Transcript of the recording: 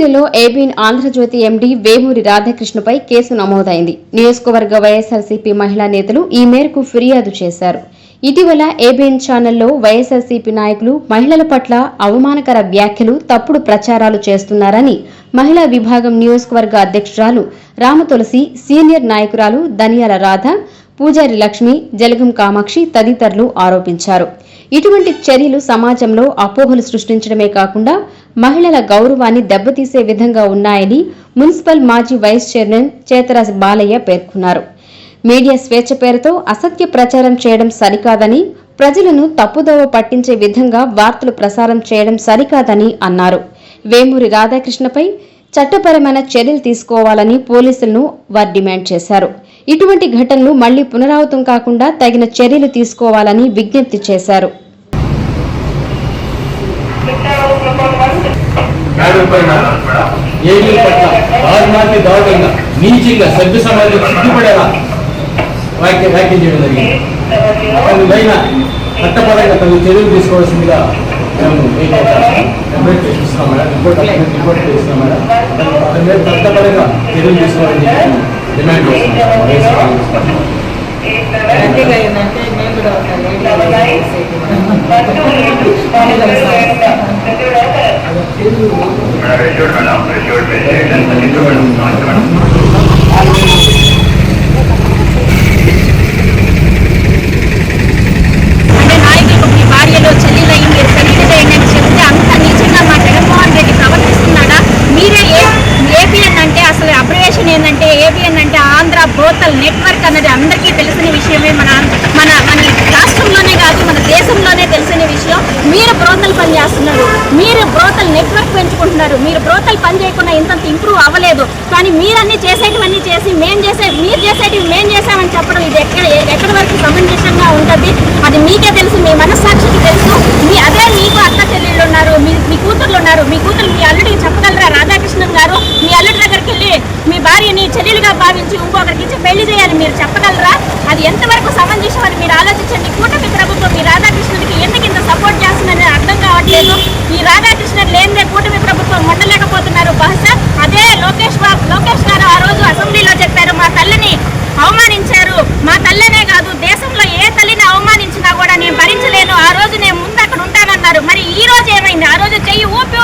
మంగళగిరిలో ABN Andhrajyothi MD Vemuri రాధాకృష్ణపై కేసు నమోదైంది. నియోజకవర్గ వైఎస్ఆర్సీపీ మహిళా నేతలు ఈ మేరకు ఫిర్యాదు చేశారు. ఇటీవల ఏబీఎన్ ఛానల్లో వైఎస్ఆర్సీపీ నాయకులు మహిళల పట్ల అవమానకర వ్యాఖ్యలు, తప్పుడు ప్రచారాలు చేస్తున్నారని మహిళా విభాగం నియోజకవర్గ అధ్యక్షురాలు రామతులసి, సీనియర్ నాయకురాలు ధనియాల రాధ, పూజారి లక్ష్మి, జలగం కామాక్షి తదితరులు ఆరోపించారు. ఇటువంటి చర్యలు సమాజంలో అపోహలు సృష్టించడమే కాకుండా మహిళల గౌరవాన్ని దెబ్బతీసే విధంగా ఉన్నాయని మున్సిపల్ మాజీ వైస్ చైర్మన్ చేతరాజు బాలయ్య పేర్కొన్నారు. మీడియా స్వేచ్ఛ పేరుతో అసత్య ప్రచారం చేయడం సరికాదని, ప్రజలను తప్పుదోవ పట్టించే విధంగా వార్తలు ప్రసారం చేయడం సరికాదని అన్నారు. వేమూరి రాధాకృష్ణపై చట్టపరమైన చర్యలు తీసుకోవాలని పోలీసులను వారు డిమాండ్ చేశారు. ఇటువంటి ఘటనలు మళ్లీ పునరావృతం కాకుండా తగిన చర్యలు తీసుకోవాలని విజ్ఞప్తి చేశారు. చట్టపరంగా తగు చర్యలు తీసుకోవాల్సిందిగా మేము రిపోర్ట్ చేస్తున్నాం మేడం. దాని మీద చట్టపరంగా చర్యలు తీసుకోవాలని డిమాండ్ చేస్తున్నాం. ఏంటంటే ఏబిఎన్ అంటే ఆంధ్ర బ్రోతల్ నెట్వర్క్ అన్నది అందరికీ తెలిసిన విషయమే. మన రాష్ట్రంలోనే కాదు, మన దేశంలోనే తెలిసిన విషయం. మీరు బ్రోతల్ పని చేస్తున్నారు, మీరు బ్రోతల్ నెట్వర్క్ పెంచుకుంటున్నారు. మీరు బ్రోతల్ పని చేయకుండా ఇంతంత ఇంప్రూవ్ అవ్వలేదు. కానీ మీరన్నీ చేసేటివన్నీ చేసి మీరు చేసేటివి మేము చేసామని చెప్పడం ఇది ఎక్కడి వరకు సమంజసంగా ఉంటుంది? అది మీకే తెలుసు, మీ మనస్సాక్షికి తెలుసు. అదే మీకు అక్క చెల్లెళ్ళు ఉన్నారు, మీ కూతుర్లు ఉన్నారు. మీ కూతురు మీ అల్లుడికి చెప్పగలరా? రాధాకృష్ణన్ గారు మీ అల్లుడి దగ్గరికి వెళ్ళి మీ భార్యని చెల్లెలుగా భావించి ఇంకొకరికి ఇచ్చి పెళ్లి చేయాలి మీరు చెప్పగలరా? అది ఎంతవరకు సమంజసం అని మీరు ఆలోచించండి. కూటమి ప్రభుత్వం ఈ రాధాకృష్ణుడికి ఎందుకు ఇంత సపోర్ట్ చేస్తుందని అర్థం కావట్లేదు. ఈ రాధాకృష్ణుడు లేనిదే కూటమి ప్రభుత్వం ఉండలేకపోతున్నారు. బహుశా అదే లోకేష్ గారు ఆ రోజు అసెంబ్లీలో చెప్పారు, మా తల్లిని అవమానించారు. మా తల్లనే కాదు, దేశంలో ఏ తల్లిని అవమానించినా కూడా నేను భరించలేను, ఆ రోజు నేను ముందు అక్కడ ఉంటానన్నారు. మరి ఈ రోజు ఏమైంది? ఆ రోజు చెయ్యి ఊపి